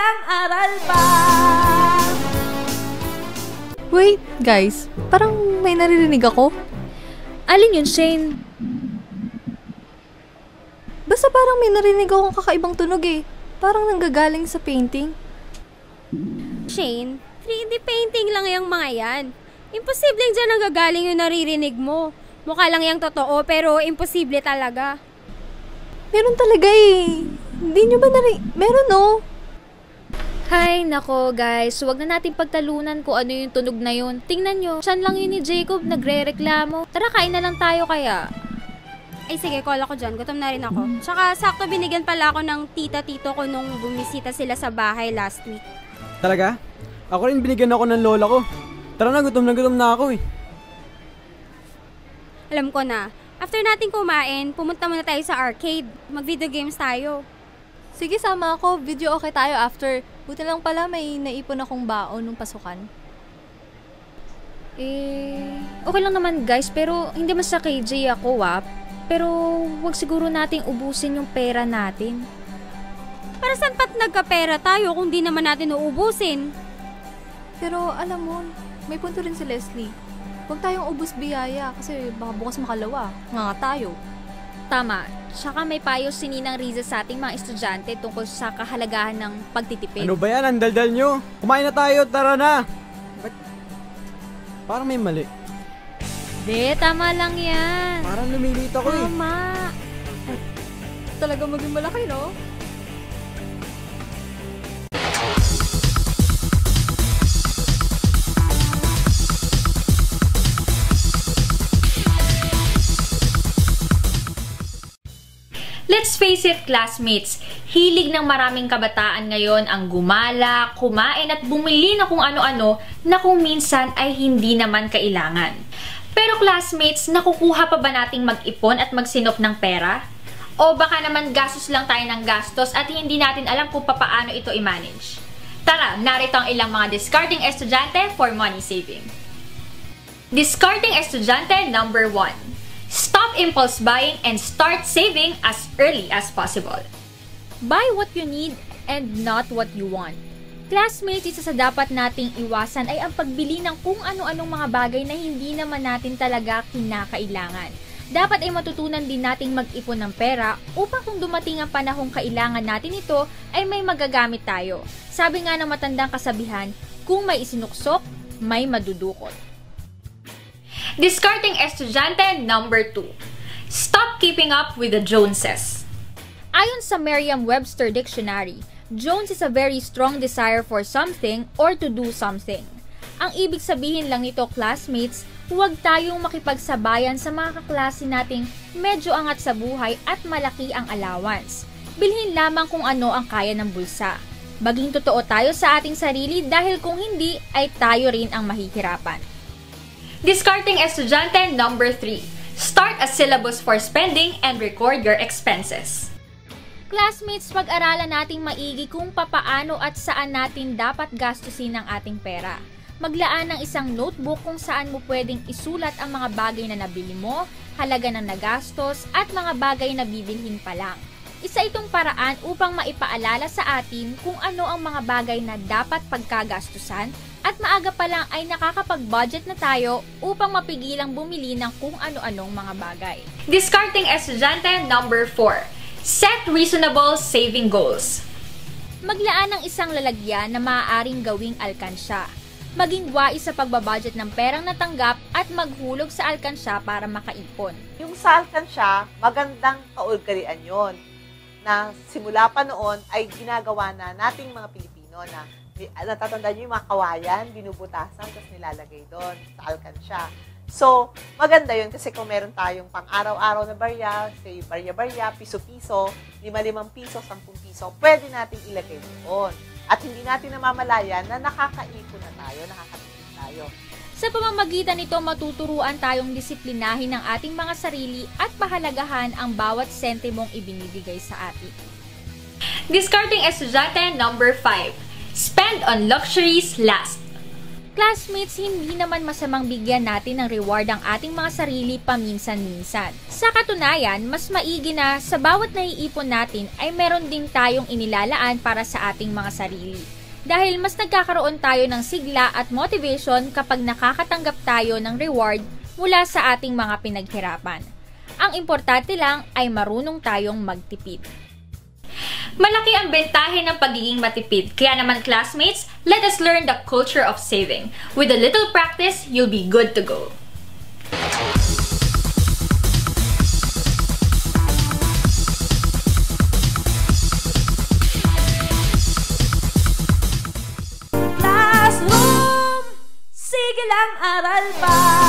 walang aral pa. Wait, guys. Parang may naririnig ako. Alin yun, Shane? Basta parang may narinig akong kakaibang tunog eh. Parang nanggagaling sa painting. Shane, 3D painting lang yung mga yan. Imposibleng dyan nanggagaling yung naririnig mo. Mukha lang yung totoo pero imposible talaga. Meron talaga eh. Hindi nyo ba meron no? Hay, nako guys, huwag na natin pagtalunan kung ano yung tunog na yun. Tingnan nyo, siyan lang yun ni Jacob, nagre-reklamo. Tara, kain na lang tayo kaya. Ay sige, call ako dyan. Gutom na rin ako. Tsaka sakto binigyan pala ako ng tita-tito ko nung bumisita sila sa bahay last week. Talaga? Ako rin binigyan ako ng lola ko. Tara na, gutom na ako eh. Alam ko na. After natin kumain, pumunta muna tayo sa arcade. Mag-video games tayo. Sige, sama ako. Video okay tayo after. Buti lang pala may naipon akong baon nung pasukan. Okay lang naman guys, pero hindi mas sa KJ ako Pero wag siguro nating ubusin yung pera natin. Para saan pat nagkapera tayo kung di naman natin uubusin? Pero alam mo, may punto rin si Leslie. Huwag tayong ubus biyaya kasi baka bukas makalawa. Nga tayo. Tama. Tsaka may payo si Ninang Riza sa ating mga estudyante tungkol sa kahalagahan ng pagtitipid. Ano ba yan? Ang daldal nyo. Kumain na tayo. Tara na. Parang may mali. Tama lang yan. Parang lumilit ako eh. Tama. Talaga maging malaki, no? Let's face it, classmates, hilig ng maraming kabataan ngayon ang gumala, kumain at bumili na kung ano-ano na kung minsan ay hindi naman kailangan. Pero classmates, nakukuha pa ba nating mag-ipon at magsinop ng pera? O baka naman gastos lang tayo ng gastos at hindi natin alam kung paano ito i-manage? Tara, narito ang ilang mga discarding estudyante for money saving. Discarding estudyante number 1. Stop impulse buying and start saving as early as possible. Buy what you need and not what you want. Classmates, isa sa dapat nating iwasan ay ang pagbili ng kung ano-anong mga bagay na hindi naman natin talaga kinakailangan. Dapat ay matutunan din nating mag-ipon ng pera upang kung dumating ang panahong kailangan natin ito ay may magagamit tayo. Sabi nga ng matandang kasabihan, kung may isinuksok, may madudukot. Discarding estudyante number 2. Stop keeping up with the Joneses. Ayon sa Merriam-Webster Dictionary, Jones is a very strong desire for something or to do something. Ang ibig sabihin lang nito, classmates, huwag tayong makipagsabayan sa mga kaklase nating medyo angat sa buhay at malaki ang allowance. Bilhin lamang kung ano ang kaya ng bulsa. Maging totoo tayo sa ating sarili dahil kung hindi ay tayo rin ang mahihirapan. Discarding estudyante number 3. Start a syllabus for spending and record your expenses. Classmates, pag-aralan nating maigi kung papaano at saan natin dapat gastusin ang ating pera. Maglaan ng isang notebook kung saan mo pwedeng isulat ang mga bagay na nabili mo, halaga ng nagastos, at mga bagay na bibilhin pa lang. Isa itong paraan upang maipaalala sa atin kung ano ang mga bagay na dapat pagkagastusan at maaga pa lang ay nakakapag-budget na tayo upang mapigilang bumili ng kung ano-anong mga bagay. Discarding estudyante number 4. Set reasonable saving goals. Maglaan ng isang lalagyan na maaaring gawing alkansya. Maging wais sa pagbabudget ng perang natanggap at maghulog sa alkansya para makaipon. Yung sa alkansya, magandang kaugalian yon na simula pa noon ay ginagawa na nating mga Pilipino na natatandaan nyo yung mga kawayan, binubutasan, tapos nilalagay doon sa alkansya. So, maganda yun kasi kung meron tayong pang-araw-araw na barya, say barya-barya, piso-piso, 5 piso, 10 piso, pwede natin ilagay doon. At hindi natin namamalayan na nakakaipon na tayo, nakakatipid tayo. Sa pamamagitan nito, matuturuan tayong disiplinahin ang ating mga sarili at pahalagahan ang bawat sentimong ibinibigay sa atin. Discarding estudyante number 5. Spend on luxuries last. Classmates, hindi naman masamang bigyan natin ng reward ang ating mga sarili paminsan-minsan. Sa katunayan, mas maigi na sa bawat naiipon natin ay meron din tayong inilalaan para sa ating mga sarili. Dahil mas nagkakaroon tayo ng sigla at motivation kapag nakakatanggap tayo ng reward mula sa ating mga pinaghirapan. Ang importante lang ay marunong tayong magtipid. Malaki ang bentahe ng pagiging matipid. Kaya naman classmates, let us learn the culture of saving. With a little practice, you'll be good to go. Classroom, sige lang aral pa.